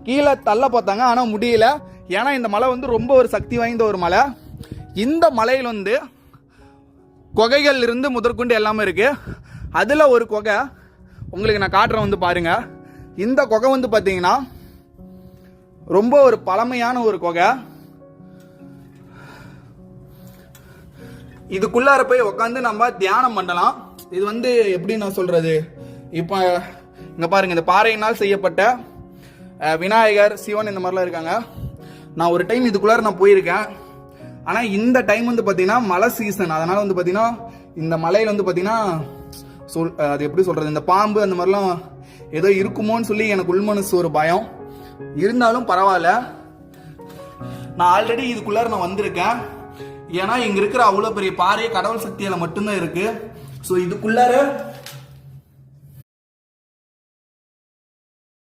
கீழே தள்ள பார்த்தாங்க, ஆனால் முடியல. ஏன்னா இந்த மலை வந்து ரொம்ப ஒரு சக்தி வாய்ந்த ஒரு மலை. இந்த மலையில் வந்து குகைகள் இருந்து முதற்கொண்டு எல்லாமே இருக்கு. அதில் ஒரு குகை உங்களுக்கு நான் காட்டுறேன், வந்து பாருங்க. இந்த குகை வந்து பார்த்தீங்கன்னா ரொம்ப ஒரு பழமையான ஒரு குகை. இதுக்குள்ளார போய் உட்காந்து நம்ம தியானம் பண்ணலாம். இது வந்து எப்படி நான் சொல்றது, இப்போ இங்க பாருங்க, இந்த பாறையினால் செய்யப்பட்ட விநாயகர், சிவன் இந்த மாதிரிலாம் இருக்காங்க. நான் ஒரு டைம் இதுக்குள்ளார நான் போயிருக்கேன். ஆனால் இந்த டைம் வந்து பார்த்தீங்கன்னா மழை சீசன், அதனால வந்து பார்த்தீங்கன்னா இந்த மலையில் வந்து பார்த்தீங்கன்னா அது எப்படி சொல்றது, இந்த பாம்பு அந்த மாதிரிலாம் ஏதோ இருக்குமோன்னு சொல்லி எனக்கு உள்மனசு ஒரு பயம். இருந்தாலும் பரவாயில்ல, நான் ஆல்ரெடி இதுக்குள்ளார நான் வந்திருக்கேன். ஏன்னா இங்க இருக்கிற அவ்வளோ பெரிய பாறை கடவுள் சக்தியால மட்டும்தான் இருக்கு. ஸோ இதுக்குள்ளார